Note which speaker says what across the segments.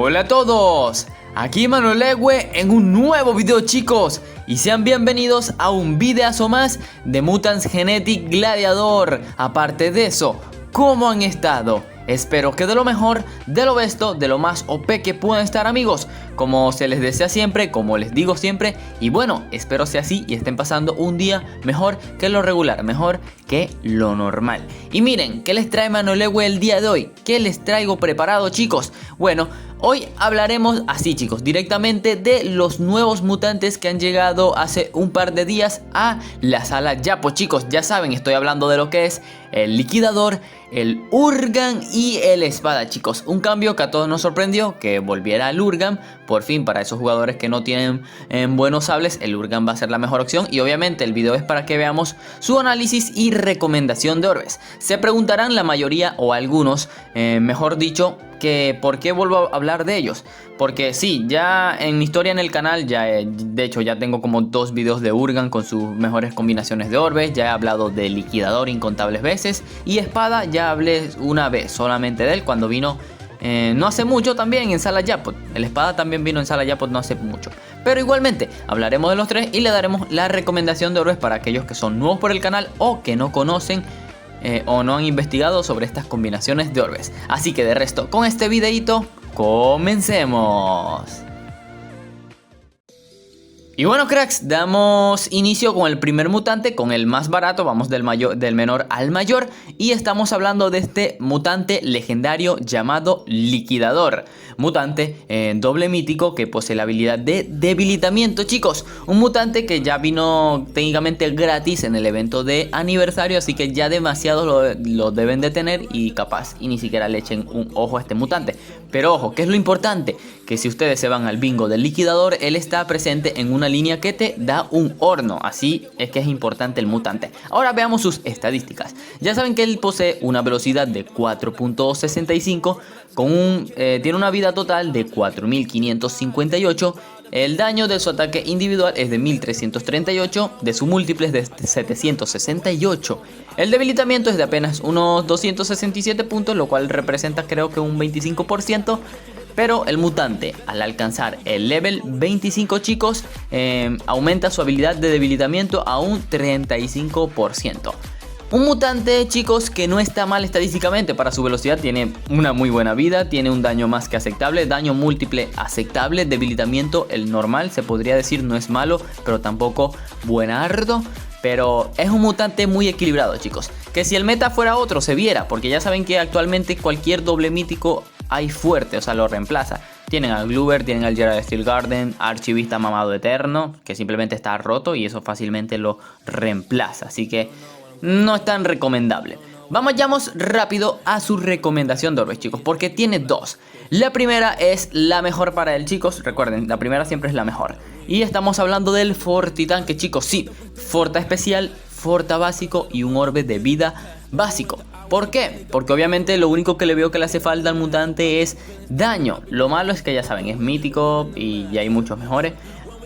Speaker 1: Hola a todos, aquí Manuel Ewe en un nuevo video, chicos, y sean bienvenidos a un videazo más de Mutants Genetic Gladiador. Aparte de eso, ¿cómo han estado? Espero que de lo mejor, de lo besto, de lo más OP que puedan estar, amigos. Como se les desea siempre, como les digo siempre. Y bueno, espero sea así y estén pasando un día mejor que lo regular, mejor que lo normal. Y miren, ¿qué les trae Manuel Ewe el día de hoy? ¿Qué les traigo preparado, chicos? Bueno, hoy hablaremos así, chicos, directamente de los nuevos mutantes que han llegado hace un par de días a la sala Yapo, chicos. Ya saben, estoy hablando de lo que es el Liquidador, el Urgan y el Espada, chicos. Un cambio que a todos nos sorprendió, que volviera el Urgan. Por fin, para esos jugadores que no tienen buenos sables, el Urgan va a ser la mejor opción. Y obviamente el video es para que veamos su análisis y recomendación de orbes. Se preguntarán la mayoría o algunos, mejor dicho, que por qué vuelvo a hablar de ellos. Porque sí, ya en mi historia en el canal, de hecho ya tengo como 2 videos de Urgan con sus mejores combinaciones de orbes. Ya he hablado de Liquidador incontables veces. Y Espada ya hablé una vez solamente de él cuando vino no hace mucho también en Sala Japot. El Espada también vino en Sala Japot no hace mucho. Pero igualmente hablaremos de los 3 y le daremos la recomendación de orbes para aquellos que son nuevos por el canal o que no conocen o no han investigado sobre estas combinaciones de orbes. Así que de resto, con este videito, comencemos. Y bueno, cracks, damos inicio con el primer mutante, con el más barato. Vamos del menor al mayor. Y estamos hablando de este mutante legendario llamado Liquidador. Mutante doble mítico que posee la habilidad de debilitamiento, chicos. Un mutante que ya vino técnicamente gratis en el evento de aniversario. Así que ya demasiado lo deben de tener y capaz y ni siquiera le echen un ojo a este mutante. Pero ojo, ¿qué es lo importante? Que si ustedes se van al bingo del Liquidador, él está presente en una línea que te da un horno. Así es que es importante el mutante. Ahora veamos sus estadísticas. Ya saben que él posee una velocidad de 4.65 con tiene una vida total de 4558. El daño de su ataque individual es de 1338, de su múltiple es de 768. El debilitamiento es de apenas unos 267 puntos, lo cual representa creo que un 25%. Pero el mutante, al alcanzar el level 25, chicos, aumenta su habilidad de debilitamiento a un 35%. Un mutante, chicos, que no está mal estadísticamente para su velocidad. Tiene una muy buena vida, tiene un daño más que aceptable, daño múltiple aceptable, debilitamiento el normal, se podría decir, no es malo, pero tampoco buenardo. Pero es un mutante muy equilibrado, chicos. Que si el meta fuera otro se viera, porque ya saben que actualmente cualquier doble mítico hay fuerte, o sea, lo reemplaza. Tienen al Gloober, tienen al Gerald Steel Garden, Archivista Mamado Eterno, que simplemente está roto y eso fácilmente lo reemplaza. Así que no es tan recomendable. Vamos rápido a su recomendación de orbes, chicos, porque tiene 2. La primera es la mejor para él, chicos. Recuerden, la primera siempre es la mejor. Y estamos hablando del Fortitanque, chicos. Sí, Forta especial, Forta básico y un orbe de vida básico. ¿Por qué? Porque obviamente lo único que le veo que le hace falta al mutante es daño. Lo malo es que ya saben, es mítico y ya hay muchos mejores.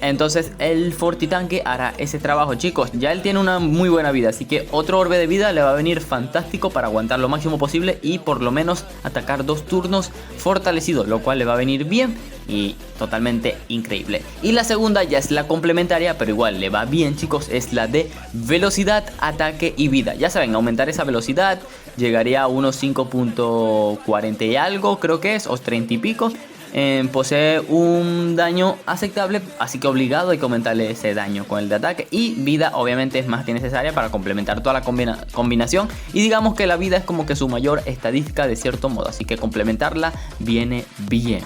Speaker 1: Entonces el Fortitanque hará ese trabajo, chicos. Ya él tiene una muy buena vida, así que otro orbe de vida le va a venir fantástico para aguantar lo máximo posible y por lo menos atacar 2 turnos fortalecido, lo cual le va a venir bien y totalmente increíble. Y la segunda ya es la complementaria, pero igual le va bien, chicos, es la de velocidad, ataque y vida. Ya saben, aumentar esa velocidad llegaría a unos 5.40 y algo, creo que es, o 30 y pico. Posee un daño aceptable, así que obligado hay que aumentarle ese daño con el de ataque. Y vida obviamente es más que necesaria para complementar toda la combinación. Y digamos que la vida es como que su mayor estadística de cierto modo, así que complementarla viene bien.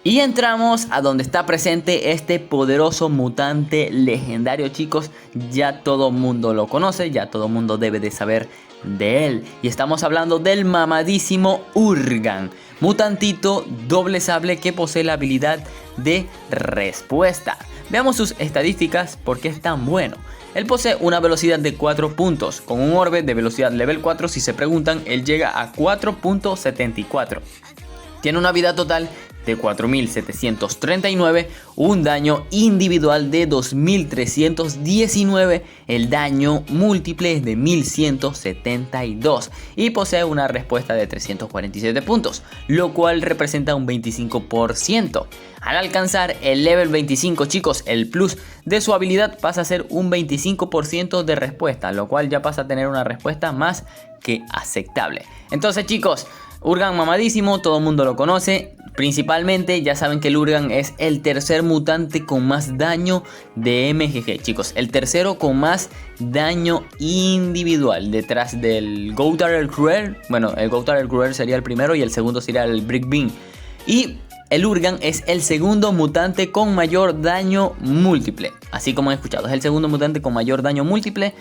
Speaker 1: Y entramos a donde está presente este poderoso mutante legendario, chicos. Ya todo mundo lo conoce, ya todo mundo debe de saber de él. Y estamos hablando del mamadísimo Urgan. Mutantito doble sable que posee la habilidad de respuesta. Veamos sus estadísticas porque es tan bueno. Él posee una velocidad de 4 puntos. Con un orbe de velocidad level 4, si se preguntan, él llega a 4.74. Tiene una vida total de 4739, un daño individual de 2319, el daño múltiple es de 1172 y posee una respuesta de 347 puntos, lo cual representa un 25%. Al alcanzar el level 25, chicos, el plus de su habilidad pasa a ser un 25% de respuesta, lo cual ya pasa a tener una respuesta más que aceptable. Entonces, chicos, Urgan mamadísimo, todo el mundo lo conoce. Principalmente ya saben que el Urgan es el tercer mutante con más daño de MGG, chicos. El tercero con más daño individual, detrás del Goutar el Cruel. Bueno, el Goutar el Cruel sería el primero y el segundo sería el Brick Bean. Y el Urgan es el segundo mutante con mayor daño múltiple. Así como han escuchado, es el segundo mutante con mayor daño múltiple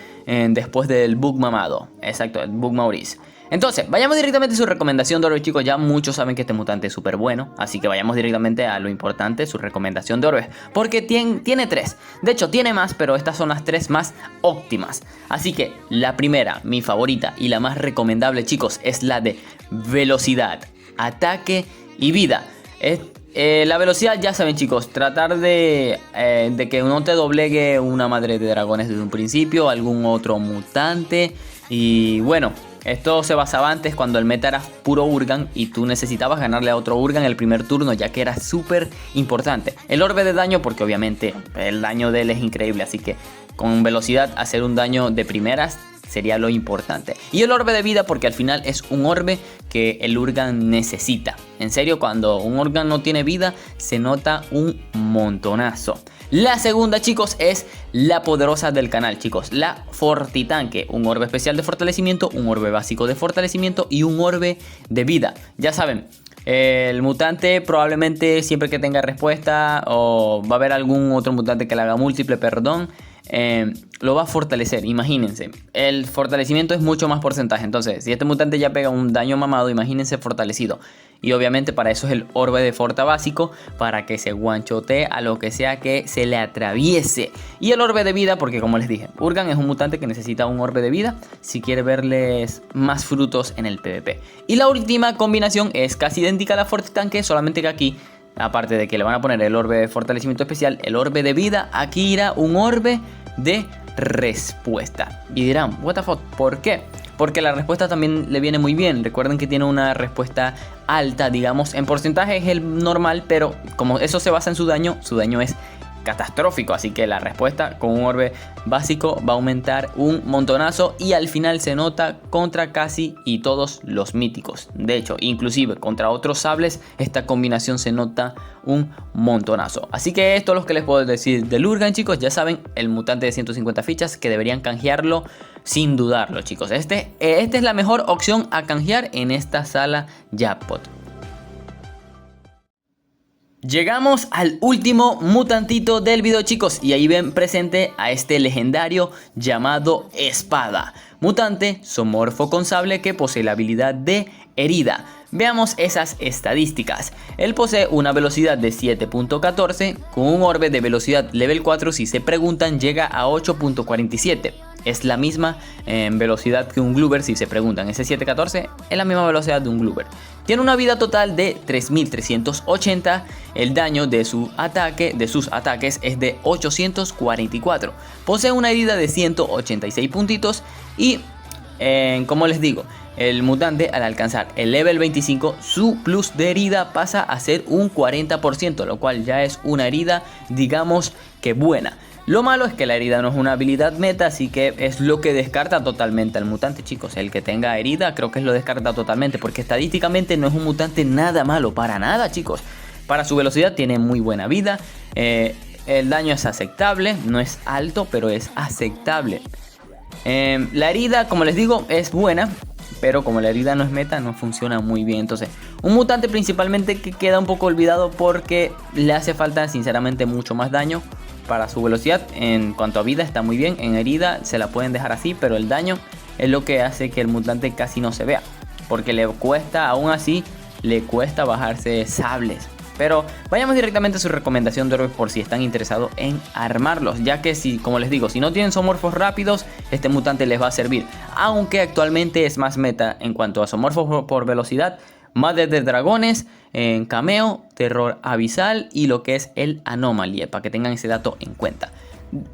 Speaker 1: después del Bug mamado. Exacto, el Bug Maurice. Entonces, vayamos directamente a su recomendación de orbe, chicos. Ya muchos saben que este mutante es súper bueno, así que vayamos directamente a lo importante, su recomendación de orbe. Porque tiene tres. De hecho, tiene más, pero estas son las tres más óptimas. Así que la primera, mi favorita y la más recomendable, chicos, es la de velocidad, ataque y vida. La velocidad, ya saben, chicos, tratar de que no te doblegue una madre de dragones desde un principio, algún otro mutante. Y bueno, esto se basaba antes cuando el meta era puro Urgan y tú necesitabas ganarle a otro Urgan el primer turno, ya que era súper importante. El orbe de daño, porque obviamente el daño de él es increíble, así que con velocidad hacer un daño de primeras sería lo importante. Y el orbe de vida, porque al final es un orbe que el Urgan necesita. En serio, cuando un Urgan no tiene vida, se nota un montonazo. La segunda, chicos, es la poderosa del canal, chicos, la Fortitanque. Un orbe especial de fortalecimiento, un orbe básico de fortalecimiento y un orbe de vida. Ya saben, el mutante probablemente siempre que tenga respuesta, o va a haber algún otro mutante que le haga múltiple, perdón, lo va a fortalecer. Imagínense, el fortalecimiento es mucho más porcentaje. Entonces, si este mutante ya pega un daño mamado, imagínense fortalecido. Y obviamente para eso es el orbe de forta básico, para que se guanchotee a lo que sea que se le atraviese. Y el orbe de vida, porque como les dije, Urgan es un mutante que necesita un orbe de vida si quiere verles más frutos en el PvP. Y la última combinación es casi idéntica a la Fortitanque, solamente que aquí, aparte de que le van a poner el orbe de fortalecimiento especial, el orbe de vida, aquí irá un orbe de respuesta. Y dirán, what the fuck, ¿por qué? Porque la respuesta también le viene muy bien. Recuerden que tiene una respuesta alta, digamos, en porcentaje es el normal, pero como eso se basa en su daño es catastrófico. Así que la respuesta con un orbe básico va a aumentar un montonazo y al final se nota contra casi y todos los míticos. De hecho, inclusive contra otros sables esta combinación se nota un montonazo. Así que esto es lo que les puedo decir del Urgan, chicos. Ya saben, el mutante de 150 fichas que deberían canjearlo sin dudarlo, chicos. Esta es la mejor opción a canjear en esta sala jackpot. Llegamos al último mutantito del video, chicos, y ahí ven presente a este legendario llamado Espada. Mutante zoomorfo con sable que posee la habilidad de herida. Veamos esas estadísticas. Él posee una velocidad de 7.14 con un orbe de velocidad level 4. Si se preguntan, llega a 8.47. Es la misma velocidad que un Gloober. Si se preguntan, ese 7.14 es la misma velocidad de un Gloober. Tiene una vida total de 3380. El daño de sus ataques es de 844. Posee una herida de 186 puntitos. Y como les digo, el mutante al alcanzar el level 25, su plus de herida pasa a ser un 40%, lo cual ya es una herida, digamos que buena. Lo malo es que la herida no es una habilidad meta, así que es lo que descarta totalmente al mutante, chicos. El que tenga herida creo que lo descarta totalmente, porque estadísticamente no es un mutante nada malo, para nada, chicos. Para su velocidad tiene muy buena vida, el daño es aceptable, no es alto, pero es aceptable. La herida, como les digo, es buena, pero como la herida no es meta, no funciona muy bien. Entonces, un mutante principalmente que queda un poco olvidado porque le hace falta sinceramente mucho más daño. Para su velocidad, en cuanto a vida está muy bien, en herida se la pueden dejar así, pero el daño es lo que hace que el mutante casi no se vea, porque le cuesta, aún así, le cuesta bajarse sables. Pero vayamos directamente a su recomendación de orbes por si están interesados en armarlos, ya que si, como les digo, si no tienen zoomorfos rápidos, este mutante les va a servir, aunque actualmente es más meta en cuanto a zoomorfos por velocidad. Madre de Dragones, en Cameo, Terror Abisal y lo que es el Anomalie, para que tengan ese dato en cuenta.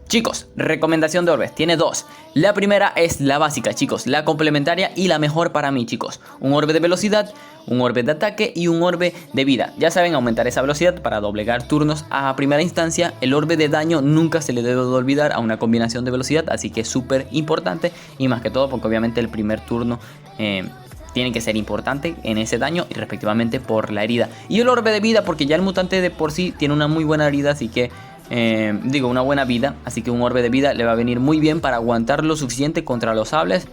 Speaker 1: Chicos, recomendación de orbes, tiene dos. La primera es la básica, chicos, la complementaria y la mejor para mí, chicos. Un orbe de velocidad, un orbe de ataque y un orbe de vida. Ya saben, aumentar esa velocidad para doblegar turnos a primera instancia. El orbe de daño nunca se le debe de olvidar a una combinación de velocidad, así que es súper importante. Y más que todo porque obviamente el primer turno tiene que ser importante en ese daño y respectivamente por la herida. Y el orbe de vida porque ya el mutante de por sí tiene una muy buena herida, así que una buena vida, así que un orbe de vida le va a venir muy bien para aguantar lo suficiente contra los sables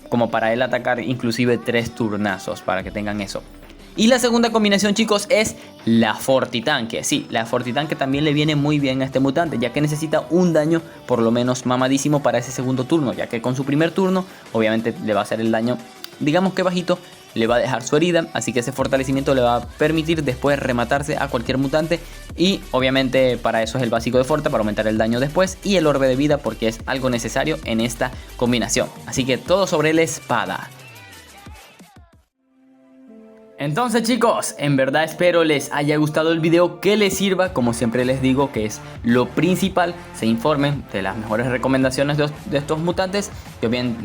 Speaker 1: como para él atacar inclusive 3 turnazos, para que tengan eso. Y la segunda combinación, chicos, es la Fortitanque. Sí, la Fortitanque también le viene muy bien a este mutante, ya que necesita un daño por lo menos mamadísimo para ese segundo turno, ya que con su primer turno obviamente le va a hacer el daño, digamos que bajito, le va a dejar su herida, así que ese fortalecimiento le va a permitir después rematarse a cualquier mutante. Y obviamente para eso es el básico de Forta, para aumentar el daño después, y el orbe de vida porque es algo necesario en esta combinación. Así que todo sobre la espada. Entonces, chicos, en verdad espero les haya gustado el video, que les sirva, como siempre les digo, que es lo principal. Se informen de las mejores recomendaciones de estos mutantes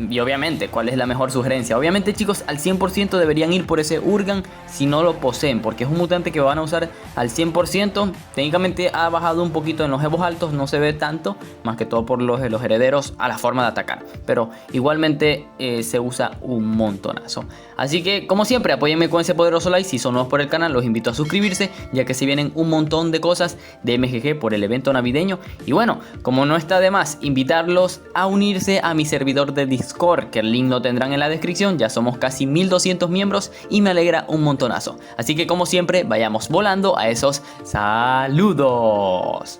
Speaker 1: y obviamente cuál es la mejor sugerencia. Obviamente, chicos, al 100% deberían ir por ese Urgan si no lo poseen, porque es un mutante que van a usar al 100%. Técnicamente ha bajado un poquito en los evos altos, no se ve tanto, más que todo por los herederos a la forma de atacar, pero igualmente se usa un montonazo. Así que, como siempre, apóyenme con ese poderoso like. Si son nuevos por el canal, los invito a suscribirse, ya que se vienen un montón de cosas de MGG por el evento navideño. Y bueno, como no está de más, invitarlos a unirse a mi servidor de Discord, que el link lo tendrán en la descripción. Ya somos casi 1200 miembros y me alegra un montonazo. Así que, como siempre, vayamos volando a esos saludos.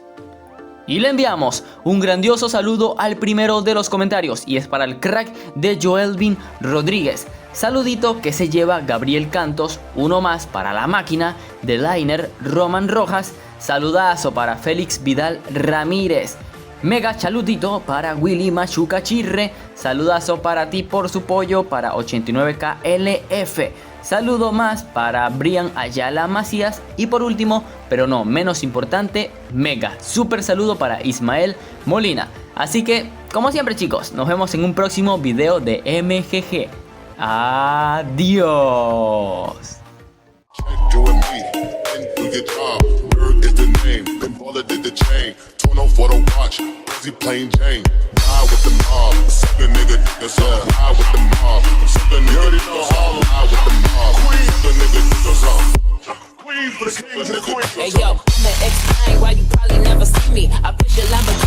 Speaker 1: Y le enviamos un grandioso saludo al primero de los comentarios, y es para el crack de Joelvin Rodríguez. Saludito que se lleva Gabriel Cantos, uno más para la máquina de Liner Roman Rojas. Saludazo para Félix Vidal Ramírez. Mega chaludito para Willy Machuca Chirre. Saludazo para ti por su pollo, para 89KLF. Saludo más para Brian Ayala Macías. Y por último, pero no menos importante, mega super saludo para Ismael Molina. Así que, como siempre, chicos, nos vemos en un próximo video de MGG. Adiós.
Speaker 2: Hey yo, I'ma explain why you probably never see me. I push your Lamborghini.